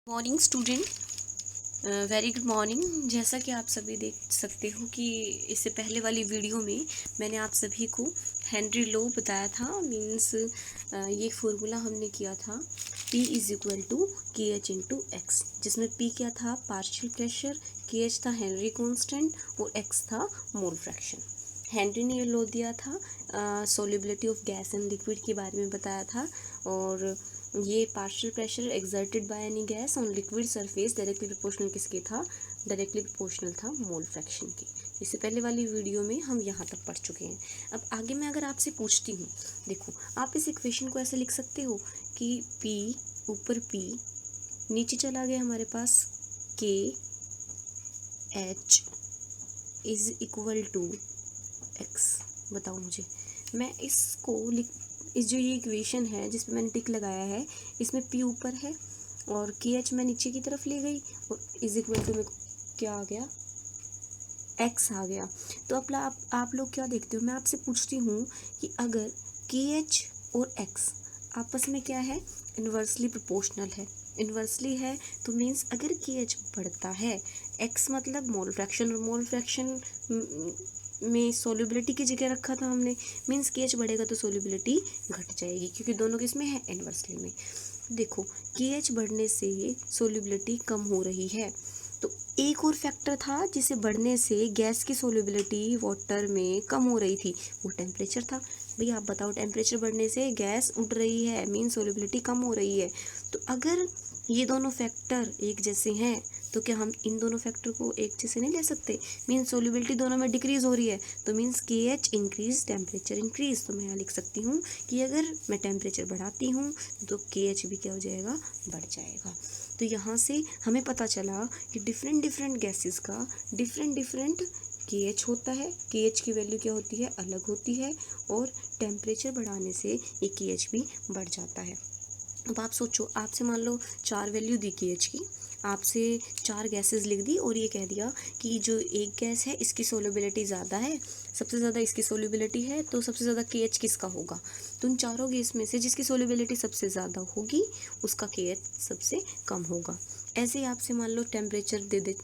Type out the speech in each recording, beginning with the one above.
Morning student, very good morning. जैसा कि आप सभी देख सकते हो कि इससे पहले वाली वीडियो में मैंने आप सभी को हेनरी लॉ बताया था। मीन्स ये फॉर्मूला हमने किया था P इज इक्वल टू के एच इंटू एक्स, जिसमें P क्या था, पार्शियल प्रेशर, के एच था हेनरी कॉन्स्टेंट और एक्स था मोल फ्रैक्शन। हेनरी ने ये लॉ दिया था, solubility of gas and liquid के बारे में बताया था। और ये partial pressure exerted by any gas on liquid surface directly proportional किसके था, डायरेक्टली प्रोपोर्शनल था मोल फ्रैक्शन की। इससे पहले वाली वीडियो में हम यहाँ तक पढ़ चुके हैं। अब आगे मैं अगर आपसे पूछती हूँ, देखो आप इस इक्वेशन को ऐसे लिख सकते हो कि P ऊपर P, नीचे चला गया हमारे पास K H is equal to X. बताओ मुझे, मैं इसको इस जो ये इक्वेशन है जिस पे मैंने टिक लगाया है, इसमें P ऊपर है और के एच मैं नीचे की तरफ ले गई और इज इक्वल टू में क्या आ गया, एक्स आ गया। तो अब आप लोग क्या देखते हो, मैं आपसे पूछती हूँ कि अगर के एच और एक्स आपस में क्या है, इन्वर्सली प्रोपोर्शनल है। इन्वर्सली है तो मीन्स अगर के एच बढ़ता है, एक्स मतलब मोल फ्रैक्शन, और मोल फ्रैक्शन में सोल्युबिलिटी की जगह रखा था हमने, मीन्स के एच बढ़ेगा तो सोल्युबिलिटी घट जाएगी, क्योंकि दोनों किसमें है, इन्वर्सली में। देखो के एच बढ़ने से सोल्युबिलिटी कम हो रही है, तो एक और फैक्टर था जिसे बढ़ने से गैस की सोल्युबिलिटी वाटर में कम हो रही थी, वो टेम्परेचर था। भैया आप बताओ, टेम्परेचर बढ़ने से गैस उड़ रही है, मीन सोल्युबिलिटी कम हो रही है। तो अगर ये दोनों फैक्टर एक जैसे हैं तो क्या हम इन दोनों फैक्टर को एक जैसे नहीं ले सकते, मीन सोल्युबिलिटी दोनों में डिक्रीज हो रही है, तो मीन्स के एच इंक्रीज, टेम्परेचर इंक्रीज। तो मैं यहाँ लिख सकती हूँ कि अगर मैं टेम्परेचर बढ़ाती हूँ तो के एच भी क्या हो जाएगा, बढ़ जाएगा। तो यहाँ से हमें पता चला कि डिफरेंट डिफरेंट गैसेस का डिफरेंट के एच होता है, के एच की वैल्यू क्या होती है, अलग होती है, और टेम्परेचर बढ़ाने से ये के एच भी बढ़ जाता है। अब आप सोचो, आपसे मान लो 4 वैल्यू दी के एच की, आपसे 4 गैसेस लिख दी और ये कह दिया कि जो एक गैस है इसकी सोल्युबिलिटी ज़्यादा है, सबसे ज़्यादा इसकी सोल्युबिलिटी है, तो सबसे ज़्यादा के एच किसका होगा। तो उन चारों गैस में से जिसकी सोल्युबिलिटी सबसे ज़्यादा होगी उसका के एच सबसे कम होगा। ऐसे ही आपसे मान लो टेम्परेचर दे दे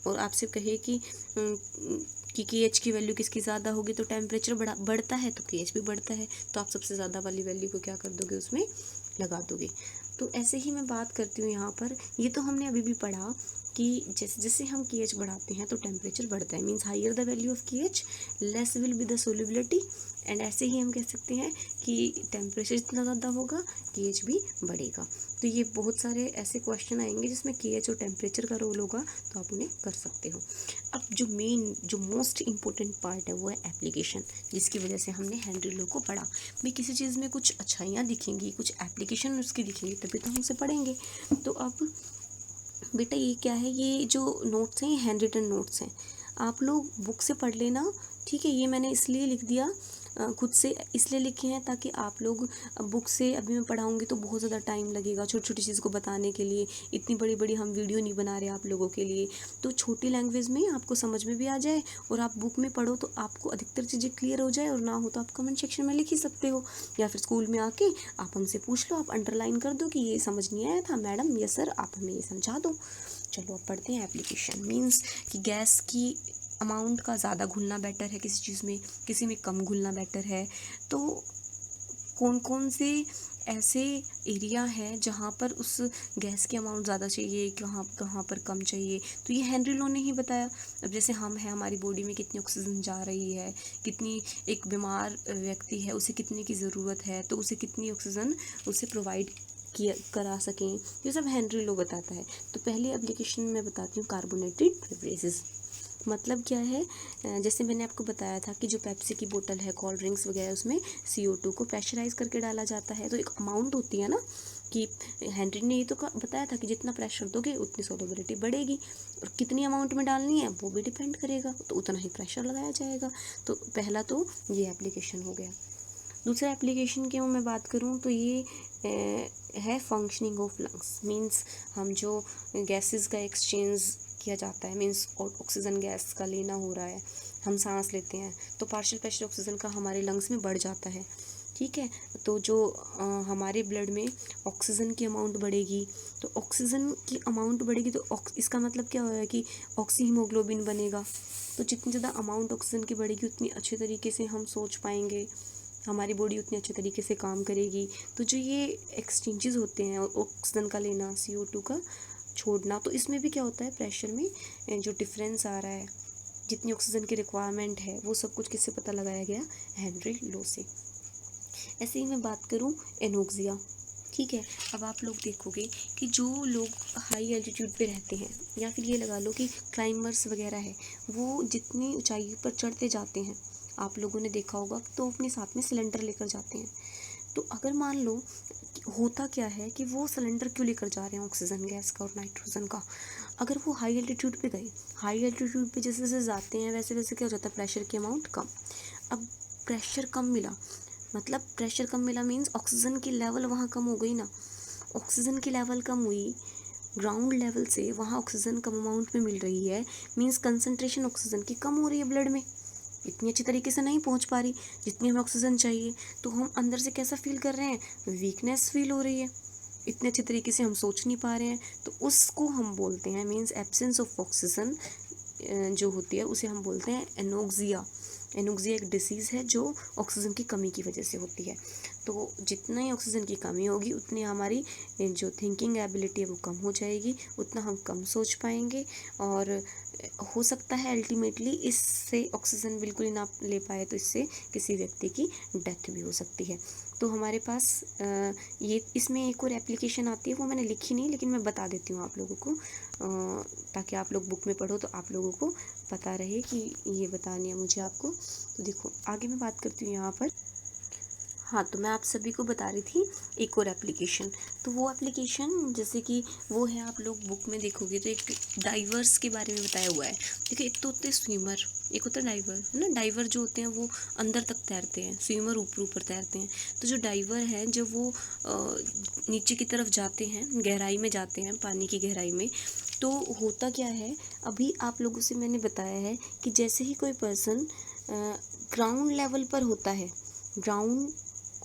और आपसे कहे कि के एच की वैल्यू किसकी ज़्यादा होगी, तो टेम्परेचर बढ़ता है तो के एच भी बढ़ता है, तो आप सबसे ज़्यादा वाली वैल्यू को क्या कर दोगे, उसमें लगा दोगे। तो ऐसे ही मैं बात करती हूँ यहाँ पर, ये तो हमने अभी भी पढ़ा कि जैसे जैसे हम के एच बढ़ाते हैं तो टेम्परेचर बढ़ता है, means higher the value of K H less will be the solubility. And ऐसे ही हम कह सकते हैं कि टेम्परेचर जितना ज़्यादा होगा के एच भी बढ़ेगा। तो ये बहुत सारे ऐसे क्वेश्चन आएंगे जिसमें के एच और टेम्परेचर का रोल होगा, तो आप उन्हें कर सकते हो। अब जो मोस्ट इम्पोर्टेंट पार्ट है वो है एप्लीकेशन, जिसकी वजह से हमने हेनरी लॉ को पढ़ा। भाई किसी चीज़ में कुछ अच्छाइयाँ दिखेंगी, कुछ एप्लीकेशन उसकी दिखेंगी, तभी तो हम उसे पढ़ेंगे। तो अब बेटा ये क्या है, ये जो नोट्स हैं ये हैंड रिटन नोट्स हैं, आप लोग बुक से पढ़ लेना, ठीक है। ये मैंने इसलिए लिख दिया, खुद से इसलिए लिखे हैं ताकि आप लोग बुक से, अभी मैं पढ़ाऊँगी तो बहुत ज़्यादा टाइम लगेगा छोटी छोटी चीज़ को बताने के लिए, इतनी बड़ी बड़ी हम वीडियो नहीं बना रहे आप लोगों के लिए, तो छोटी लैंग्वेज में आपको समझ में भी आ जाए और आप बुक में पढ़ो तो आपको अधिकतर चीज़ें क्लियर हो जाए, और ना हो तो आप कमेंट सेक्शन में लिख ही सकते हो, या फिर स्कूल में आके आप हमसे पूछ लो, आप अंडरलाइन कर दो कि ये समझ नहीं आया था मैडम, यस सर आप हमें ये समझा दो। चलो अब पढ़ते हैं एप्लीकेशन। मीन्स कि गैस की अमाउंट का ज़्यादा घुलना बेटर है किसी चीज़ में, किसी में कम घुलना बेटर है। तो कौन कौन से ऐसे एरिया हैं जहाँ पर उस गैस की अमाउंट ज़्यादा चाहिए, कहाँ कहाँ पर कम चाहिए, तो ये हेनरी लॉ ने ही बताया। अब जैसे हम हैं, हमारी बॉडी में कितनी ऑक्सीजन जा रही है, कितनी, एक बीमार व्यक्ति है उसे कितने की ज़रूरत है, तो उसे कितनी ऑक्सीजन उसे प्रोवाइड करा सकें, ये सब हेनरी लॉ बताता है। तो पहली एप्लीकेशन में बताती हूँ कार्बोनेटेड बेवरेजेस। मतलब क्या है, जैसे मैंने आपको बताया था कि जो पेप्सी की बोतल है, कोल्ड ड्रिंक्स वगैरह, उसमें CO2 को प्रेशराइज करके डाला जाता है, तो एक अमाउंट होती है ना, कि हेनरी ने ये तो बताया था कि जितना प्रेशर दोगे उतनी सोल्युबिलिटी बढ़ेगी, और कितनी अमाउंट में डालनी है वो भी डिपेंड करेगा, तो उतना ही प्रेशर लगाया जाएगा। तो पहला तो ये एप्लीकेशन हो गया। दूसरा एप्लीकेशन की मैं बात करूँ तो ये है फंक्शनिंग ऑफ लंग्स। मीन्स हम जो गैसेस का एक्सचेंज किया जाता है, मीन्स ऑक्सीजन गैस का लेना हो रहा है, हम सांस लेते हैं तो पार्शियल प्रेशर ऑक्सीजन का हमारे लंग्स में बढ़ जाता है, ठीक है। तो जो हमारे ब्लड में ऑक्सीजन की अमाउंट बढ़ेगी, तो ऑक्सीजन की अमाउंट बढ़ेगी तो इसका मतलब क्या होगा कि ऑक्सी हीमोग्लोबिन बनेगा। तो जितनी ज़्यादा अमाउंट ऑक्सीजन की बढ़ेगी उतनी अच्छे तरीके से हम सोच पाएंगे, हमारी बॉडी उतनी अच्छे तरीके से काम करेगी। तो जो ये एक्सचेंजेस होते हैं ऑक्सीजन का लेना, CO2 का छोड़ना, तो इसमें भी क्या होता है, प्रेशर में जो डिफरेंस आ रहा है, जितनी ऑक्सीजन की रिक्वायरमेंट है, वो सब कुछ किससे पता लगाया गया, हेनरी लो से। ऐसे ही मैं बात करूँ एनोक्सिया, ठीक है। अब आप लोग देखोगे कि जो लोग हाई एल्टीट्यूड पे रहते हैं, या फिर ये लगा लो कि क्लाइंबर्स वगैरह है, वो जितनी ऊंचाई पर चढ़ते जाते हैं, आप लोगों ने देखा होगा तो अपने साथ में सिलेंडर लेकर जाते हैं। तो अगर मान लो होता क्या है कि वो सिलेंडर क्यों लेकर जा रहे हैं, ऑक्सीजन गैस का और नाइट्रोजन का, अगर वो हाई एल्टीट्यूड पे गए, हाई एल्टीट्यूड पे जैसे जैसे जाते हैं वैसे वैसे क्या हो जाता है, प्रेशर की अमाउंट कम। अब प्रेशर कम मिला, मतलब प्रेशर कम मिला मीन्स ऑक्सीजन की लेवल वहाँ कम हो गई ना। ऑक्सीजन की लेवल कम हुई, ग्राउंड लेवल से वहाँ ऑक्सीजन कम अमाउंट में मिल रही है, मीन्स कंसंट्रेशन ऑक्सीजन की कम हो रही है ब्लड में, इतनी अच्छी तरीके से नहीं पहुँच पा रही जितनी हमें ऑक्सीजन चाहिए। तो हम अंदर से कैसा फील कर रहे हैं, वीकनेस फील हो रही है, इतने अच्छे तरीके से हम सोच नहीं पा रहे हैं। तो उसको हम बोलते हैं, मीन्स एब्सेंस ऑफ ऑक्सीजन जो होती है उसे हम बोलते हैं एनोक्सिया। एनोक्सिया एक डिसीज़ है जो ऑक्सीजन की कमी की वजह से होती है। तो जितना ही ऑक्सीजन की कमी होगी उतनी हमारी जो थिंकिंग एबिलिटी है वो कम हो जाएगी, उतना हम कम सोच पाएंगे, और हो सकता है अल्टीमेटली इससे ऑक्सीजन बिल्कुल ही ना ले पाए तो इससे किसी व्यक्ति की डेथ भी हो सकती है। तो हमारे पास ये इसमें एक और एप्लीकेशन आती है, वो मैंने लिखी नहीं लेकिन मैं बता देती हूँ आप लोगों को, ताकि आप लोग बुक में पढ़ो तो आप लोगों को पता रहे कि ये बतानी है मुझे आपको। तो देखो आगे मैं बात करती हूँ यहाँ पर। हाँ, तो मैं आप सभी को बता रही थी एक और एप्लीकेशन। तो वो एप्लीकेशन जैसे कि वो है, आप लोग बुक में देखोगे तो एक डाइवर्स के बारे में बताया हुआ है। देखिए, एक तो होते हैं स्विमर, एक होता है डाइवर, है ना। डाइवर जो होते हैं वो अंदर तक तैरते हैं, स्विमर ऊपर ऊपर तैरते हैं। तो जो डाइवर है जब वो नीचे की तरफ जाते हैं, गहराई में जाते हैं, पानी की गहराई में, तो होता क्या है, अभी आप लोगों से मैंने बताया है कि जैसे ही कोई पर्सन ग्राउंड लेवल पर होता है, ग्राउंड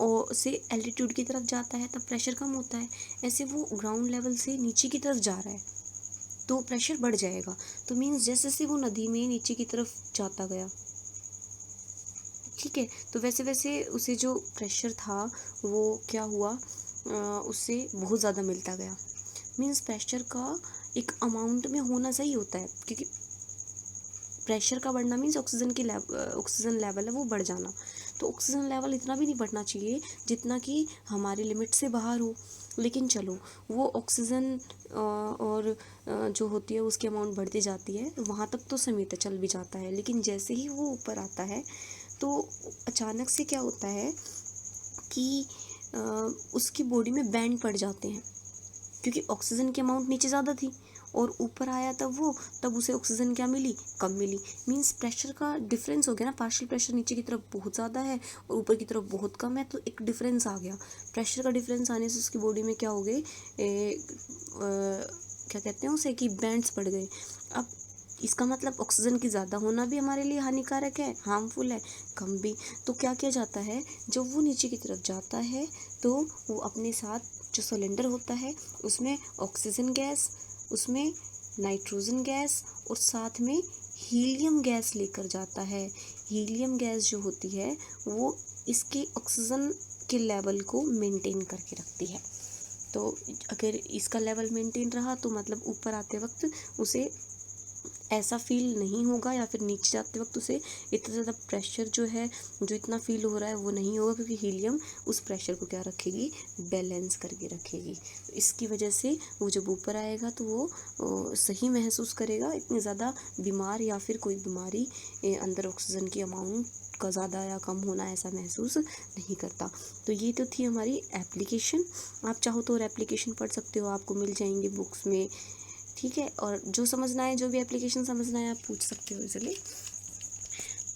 और से एल्टीट्यूड की तरफ जाता है तब प्रेशर कम होता है, ऐसे वो ग्राउंड लेवल से नीचे की तरफ जा रहा है तो प्रेशर बढ़ जाएगा। तो मीन्स जैसे जैसे वो नदी में नीचे की तरफ जाता गया, ठीक है, तो वैसे वैसे उसे जो प्रेशर था वो क्या हुआ, उससे बहुत ज़्यादा मिलता गया। मीन्स प्रेशर का एक अमाउंट में होना सही होता है, क्योंकि प्रेशर का बढ़ना मीन्स ऑक्सीजन लेवल है वो बढ़ जाना। तो ऑक्सीजन लेवल इतना भी नहीं बढ़ना चाहिए जितना कि हमारी लिमिट से बाहर हो, लेकिन चलो वो ऑक्सीजन और जो होती है उसकी अमाउंट बढ़ती जाती है, वहाँ तक तो सीमित चल भी जाता है। लेकिन जैसे ही वो ऊपर आता है तो अचानक से क्या होता है कि उसकी बॉडी में बैंड पड़ जाते हैं, क्योंकि ऑक्सीजन की अमाउंट नीचे ज़्यादा थी और ऊपर आया तब उसे ऑक्सीजन क्या मिली, कम मिली। मींस प्रेशर का डिफरेंस हो गया ना, पार्शियल प्रेशर नीचे की तरफ बहुत ज़्यादा है और ऊपर की तरफ बहुत कम है, तो एक डिफरेंस आ गया। प्रेशर का डिफरेंस आने से उसकी बॉडी में क्या हो गए, क्या कहते हैं उसे, कि बैंड्स पड़ गए। अब इसका मतलब ऑक्सीजन की ज़्यादा होना भी हमारे लिए हानिकारक है, हार्मफुल है, कम भी। तो क्या किया जाता है, जब वो नीचे की तरफ जाता है तो वो अपने साथ जो सिलेंडर होता है उसमें ऑक्सीजन गैस, उसमें नाइट्रोजन गैस और साथ में हीलियम गैस लेकर जाता है। हीलियम गैस जो होती है वो इसके ऑक्सीजन के लेवल को मेंटेन करके रखती है। तो अगर इसका लेवल मेंटेन रहा तो मतलब ऊपर आते वक्त उसे ऐसा फील नहीं होगा, या फिर नीचे जाते वक्त उसे इतना ज़्यादा प्रेशर जो है, जो इतना फील हो रहा है वो नहीं होगा, क्योंकि हीलियम उस प्रेशर को क्या रखेगी, बैलेंस करके रखेगी। तो इसकी वजह से वो जब ऊपर आएगा तो वो सही महसूस करेगा, इतनी ज़्यादा बीमार या फिर कोई बीमारी अंदर ऑक्सीजन की अमाउंट का ज़्यादा या कम होना ऐसा महसूस नहीं करता। तो ये तो थी हमारी एप्लीकेशन। आप चाहो तो और एप्लीकेशन पढ़ सकते हो, आपको मिल जाएंगे बुक्स में, ठीक है। और जो समझना है, जो भी एप्लीकेशन समझना है आप पूछ सकते हो इजीली।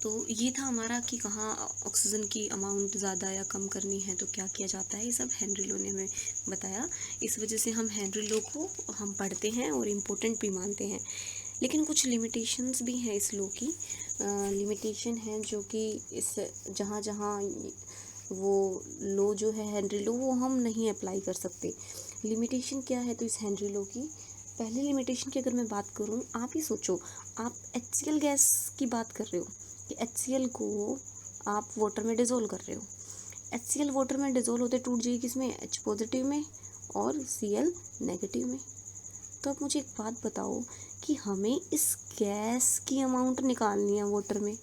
तो ये था हमारा कि कहाँ ऑक्सीजन की अमाउंट ज़्यादा या कम करनी है तो क्या किया जाता है, ये सब हेनरी लो ने हमें बताया। इस वजह से हम हेनरी लो को हम पढ़ते हैं और इम्पोर्टेंट भी मानते हैं। लेकिन कुछ लिमिटेशंस भी हैं इस लो की, लिमिटेशन हैं जो कि इस जहाँ जहाँ वो लॉ जो है हेनरी लॉ, वो हम नहीं अप्लाई कर सकते। लिमिटेशन क्या है तो इस हेनरी लॉ की, पहली लिमिटेशन की अगर मैं बात करूँ, आप ही सोचो, आप HCl गैस की बात कर रहे हो कि HCl को आप वाटर में डिज़ोल्व कर रहे हो। HCl वाटर में डिज़ोल्व होते टूट जाएगी किसमें, H पॉजिटिव में और Cl नेगेटिव में। तो आप मुझे एक बात बताओ कि हमें इस गैस की अमाउंट निकालनी है वाटर में,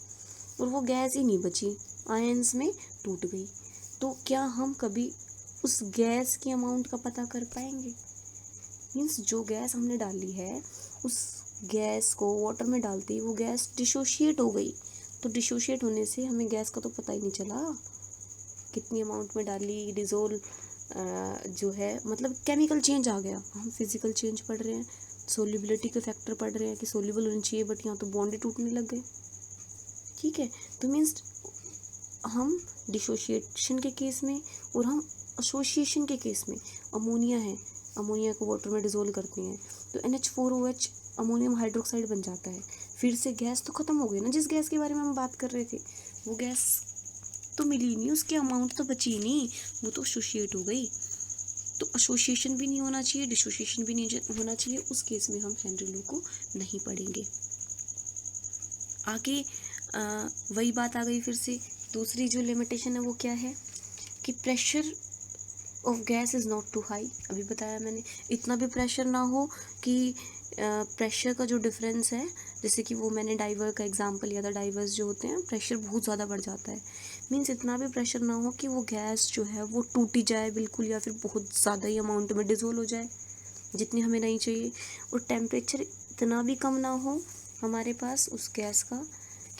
और वो गैस ही नहीं बची, आयंस में टूट गई, तो क्या हम कभी उस गैस की अमाउंट का पता कर पाएंगे? मीन्स जो गैस हमने डाली है, उस गैस को वाटर में डालते ही वो गैस डिसोशिएट हो गई, तो डिसोशिएट होने से हमें गैस का तो पता ही नहीं चला कितनी अमाउंट में डाली, डिज़ोल्व जो है मतलब केमिकल चेंज आ गया। हम फिजिकल चेंज पढ़ रहे हैं, सोल्युबिलिटी के फैक्टर पढ़ रहे हैं कि सोल्यूबल होनी चाहिए, बट यहाँ तो बॉन्ड टूटने लग गए। ठीक है, तो मीन्स हम डिसोशिएशन के केस में और हम एसोसिएशन के केस में, अमोनिया है, अमोनिया को वाटर में डिज़ोल्व करते हैं तो NH4OH अमोनियम हाइड्रोक्साइड बन जाता है। फिर से गैस तो ख़त्म हो गई ना, जिस गैस के बारे में हम बात कर रहे थे, वो गैस तो मिली नहीं, उसकी अमाउंट तो बची नहीं, वो तो एसोसिएट हो गई। तो एसोसिएशन भी नहीं होना चाहिए, डिसोसिएशन भी नहीं होना चाहिए, उस केस में हम हेनरी लॉ को नहीं पढ़ेंगे। आगे वही बात आ गई फिर से, दूसरी जो लिमिटेशन है वो क्या है कि pressure of gas is not too high. अभी बताया मैंने, इतना भी प्रेशर ना हो कि प्रेशर का जो डिफरेंस है, जैसे कि वो मैंने डाइवर का एग्जांपल लिया था, डाइवर्स जो होते हैं प्रेशर बहुत ज़्यादा बढ़ जाता है। मीन्स इतना भी प्रेशर ना हो कि वो गैस जो है वो टूटी जाए बिल्कुल, या फिर बहुत ज़्यादा ही अमाउंट में डिज़ोल्व हो जाए जितनी हमें नहीं चाहिए। और टेम्परेचर इतना भी कम ना हो हमारे पास उस गैस का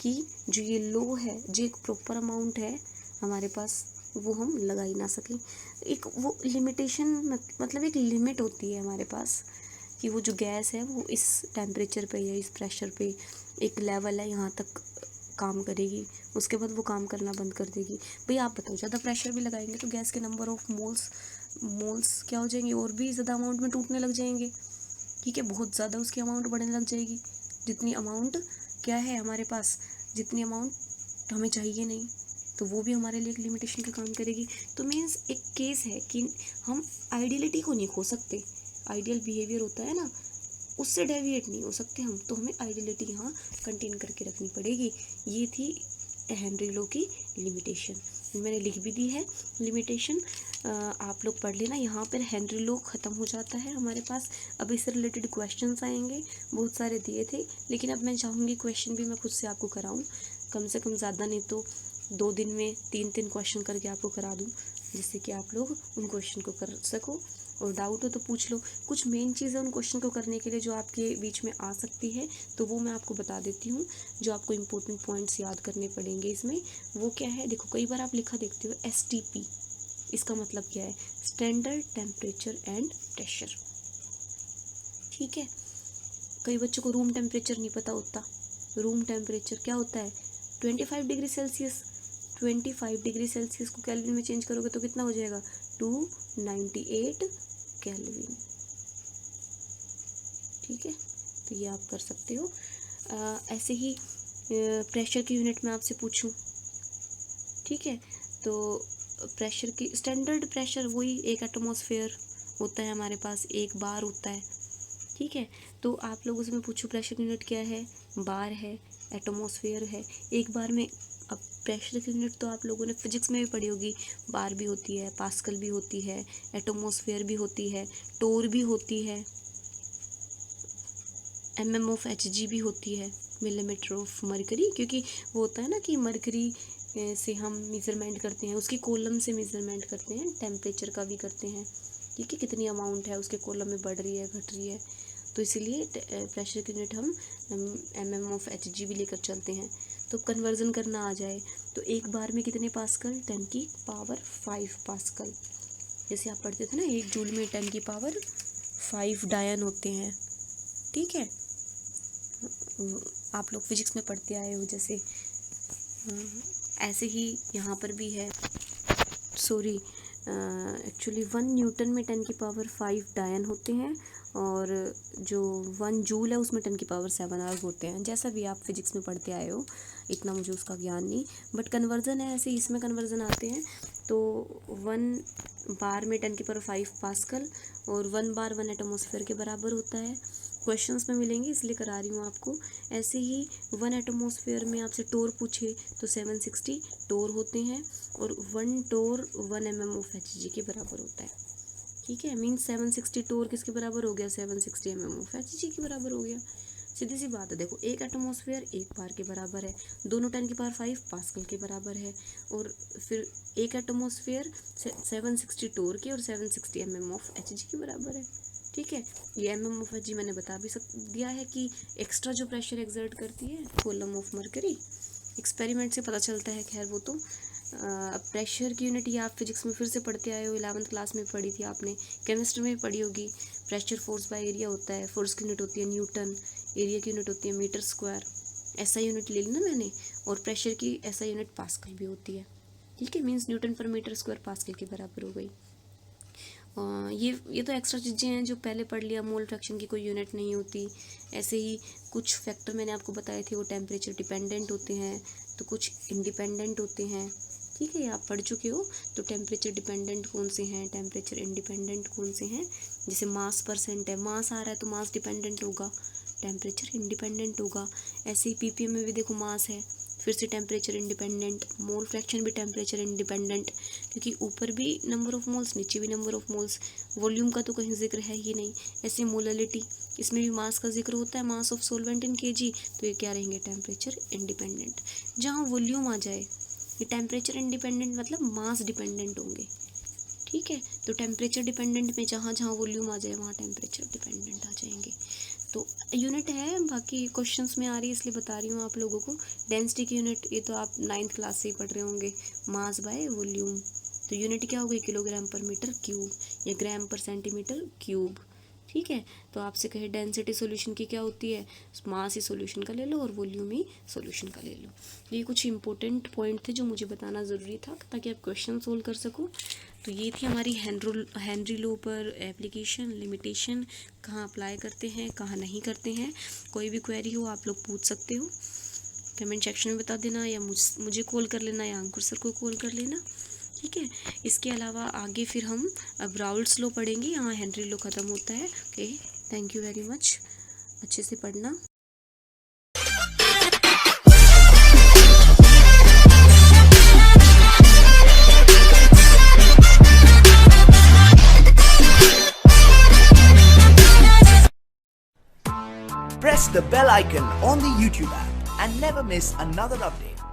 कि जो ये लो है, जो एक प्रॉपर अमाउंट है हमारे पास, वो हम लगा ही ना सकें। एक वो लिमिटेशन मतलब एक लिमिट होती है हमारे पास कि वो जो गैस है वो इस टेम्परेचर पे या इस प्रेशर पे एक लेवल है, यहाँ तक काम करेगी, उसके बाद वो काम करना बंद कर देगी। भाई आप बताओ, ज़्यादा प्रेशर भी लगाएंगे तो गैस के नंबर ऑफ मोल्स क्या हो जाएंगे, और भी ज़्यादा अमाउंट में टूटने लग जाएंगे। ठीक है, बहुत ज़्यादा उसकी अमाउंट बढ़ने लग जाएगी, जितनी अमाउंट क्या है हमारे पास, जितनी अमाउंट हमें चाहिए नहीं, तो वो भी हमारे लिए एक लिमिटेशन का काम करेगी। तो मीन्स एक केस है कि हम आइडियलिटी को नहीं खो सकते, आइडियल बिहेवियर होता है ना, उससे डेविएट नहीं हो सकते हम, तो हमें आइडियलिटी यहाँ कंटेन करके रखनी पड़ेगी। ये थी हेनरी लॉ की लिमिटेशन, मैंने लिख भी दी है लिमिटेशन, आप लोग पढ़ लेना। यहाँ पर हेनरी लॉ ख़त्म हो जाता है हमारे पास। अब इससे रिलेटेड क्वेश्चंस आएंगे, बहुत सारे दिए थे, लेकिन अब मैं चाहूँगी क्वेश्चन भी मैं खुद से आपको कराऊँ, कम से कम ज़्यादा नहीं तो 2 दिन में 3 क्वेश्चन करके आपको करा दूँ, जिससे कि आप लोग उन क्वेश्चन को कर सको, और डाउट हो तो पूछ लो। कुछ मेन चीज़ें उन क्वेश्चन को करने के लिए जो आपके बीच में आ सकती है, तो वो मैं आपको बता देती हूँ, जो आपको इम्पोर्टेंट पॉइंट्स याद करने पड़ेंगे इसमें। वो क्या है, देखो कई बार आप लिखा देखते हो STP, इसका मतलब क्या है, स्टैंडर्ड टेम्परेचर एंड प्रेशर। ठीक है, कई बच्चों को रूम टेम्परेचर नहीं पता होता। रूम टेम्परेचर क्या होता है, 25 डिग्री सेल्सियस। 25 डिग्री सेल्सियस को केल्विन में चेंज करोगे तो कितना हो जाएगा, 298 केल्विन। ठीक है, तो ये आप कर सकते हो। ऐसे ही प्रेशर की यूनिट में आपसे पूछूं, ठीक है, तो प्रेशर की स्टैंडर्ड प्रेशर वही 1 एटमॉस्फेयर होता है हमारे पास, 1 बार होता है। ठीक है, तो आप लोग उसमें पूछो प्रेशर यूनिट क्या है, बार है, एटमॉस्फेयर है। 1 बार में, अब प्रेशर की यूनिट तो आप लोगों ने फिजिक्स में भी पढ़ी होगी, बार भी होती है, पास्कल भी होती है, एटमॉस्फेयर भी होती है, टोर भी होती है, mm ऑफ Hg भी होती है, मिलीमीटर ऑफ मरकरी, क्योंकि वो होता है ना कि मरकरी से हम मेज़रमेंट करते हैं, उसकी कॉलम से मेज़रमेंट करते हैं, टेम्परेचर का भी करते हैं। ठीक है, कितनी अमाउंट है उसके कॉलम में, बढ़ रही है घट रही है, तो इसीलिए प्रेशर की यूनिट हम mm ऑफ Hg भी लेकर चलते हैं। तो कन्वर्जन करना आ जाए तो 1 बार में कितने पास्कल, 10 की पावर 5 पास्कल। जैसे आप पढ़ते थे ना, 1 जूल में 10 की पावर 5 डायन होते हैं। ठीक है, आप लोग फिजिक्स में पढ़ते आए हो जैसे। ऐसे ही यहाँ पर भी है, सॉरी एक्चुअली 1 न्यूटन में 10 की पावर 5 डायन होते हैं, और जो 1 जूल है उसमें 10 की पावर 7 आर्ग होते हैं। जैसा भी आप फिजिक्स में पढ़ते आए हो, इतना मुझे उसका ज्ञान नहीं, बट कन्वर्जन है ऐसे, इसमें कन्वर्जन आते हैं। तो 1 बार में 10⁵ पास्कल और 1 बार 1 एटमॉस्फेयर के बराबर होता है। क्वेश्चंस में मिलेंगे इसलिए करा रही हूँ आपको। ऐसे ही 1 एटमॉस्फेयर में आपसे टोर पूछे तो 760 टोर होते हैं और 1 टोर 1 mm ऑफ Hg के बराबर होता है। ठीक है, मीन्स 760 टोर किसके बराबर हो गया, 760 mm ऑफ Hg के बराबर हो गया। सीधी सी बात है, देखो 1 एटमॉस्फेयर 1 बार के बराबर है, दोनों 10⁵ पास्कल के बराबर है, और फिर 1 एटमॉस्फेयर 760 टोर के और 760 mm ऑफ Hg के बराबर है। ठीक है, ये mm ऑफ Hg मैंने बता भी दिया है कि एक्स्ट्रा जो प्रेशर एक्सर्ट करती है कूलम ऑफ मरकरी, एक्सपेरिमेंट से पता चलता है। खैर वो तो अब प्रेशर की यूनिट ये आप फिजिक्स में फिर से पढ़ते आए हो, 11th क्लास में पढ़ी थी आपने, केमिस्ट्री में पढ़ी होगी। प्रेशर फोर्स बाय एरिया होता है, फोर्स की यूनिट होती है न्यूटन, एरिया की यूनिट होती है मीटर स्क्वायर, ऐसा यूनिट ले ली ना मैंने, और प्रेशर की ऐसा यूनिट पास्कल भी होती है। ठीक है, मीन्स न्यूटन पर मीटर स्क्वायर पास्कल के बराबर हो गई। ये तो एक्स्ट्रा चीज़ें हैं जो पहले पढ़ लिया, मोल फ्रैक्शन की कोई यूनिट नहीं होती। ऐसे ही कुछ फैक्टर मैंने आपको बताए थे, वो टेम्परेचर डिपेंडेंट होते हैं तो कुछ इंडिपेंडेंट होते हैं। ठीक है, ये आप पढ़ चुके हो। तो टेम्परेचर डिपेंडेंट कौन से हैं, टेम्परेचर इंडिपेंडेंट कौन से हैं। जैसे मास परसेंट है, मास आ रहा है तो मास डिपेंडेंट होगा, टेम्परेचर इंडिपेंडेंट होगा। ऐसे ही पीपीएम में भी देखो मास है, फिर से टेम्परेचर इंडिपेंडेंट। मोल फ्रैक्शन भी टेम्परेचर इंडिपेंडेंट, क्योंकि ऊपर भी नंबर ऑफ मोल्स नीचे भी नंबर ऑफ मोल्स, वॉल्यूम का तो कहीं जिक्र है ही नहीं। ऐसे मोललिटी, इसमें भी मास का जिक्र होता है, mass of solvent in kg, तो ये क्या रहेंगे, टेम्परेचर इंडिपेंडेंट। जहाँ वॉल्यूम आ जाए, ये टेम्परेचर इंडिपेंडेंट मतलब मास डिपेंडेंट होंगे। ठीक है, तो टेम्परेचर डिपेंडेंट में जहाँ जहाँ वॉल्यूम आ जाए वहाँ टेम्परेचर डिपेंडेंट आ जाएंगे। तो यूनिट है, बाकी क्वेश्चंस में आ रही है इसलिए बता रही हूँ आप लोगों को। डेंसिटी की यूनिट ये तो आप 9th क्लास से ही पढ़ रहे होंगे, मास बाय वॉल्यूम। तो यूनिट क्या हो गई, किलोग्राम पर मीटर क्यूब या ग्राम पर सेंटीमीटर क्यूब। ठीक है, तो आपसे कहे डेंसिटी सॉल्यूशन की क्या होती है, मास ही सॉल्यूशन का ले लो और वॉल्यूम ही सॉल्यूशन का ले लो। ये कुछ इंपॉर्टेंट पॉइंट थे जो मुझे बताना ज़रूरी था ताकि आप क्वेश्चन सोल्व कर सको। तो ये थी हमारी हेनरी लॉ पर एप्लीकेशन, लिमिटेशन, कहाँ अप्लाई करते हैं कहाँ नहीं करते हैं। कोई भी क्वेरी हो आप लोग पूछ सकते हो, कमेंट सेक्शन में बता देना, या मुझे कॉल कर लेना या अंकुर सर को कॉल कर लेना। ठीक है, इसके अलावा आगे फिर हम अब राउल्ट्स लॉ पढ़ेंगे, यहाँ हेनरी लॉ ख़त्म होता है। Okay, thank you very much, अच्छे से पढ़ना। Press the bell icon on the YouTube app and never miss another update.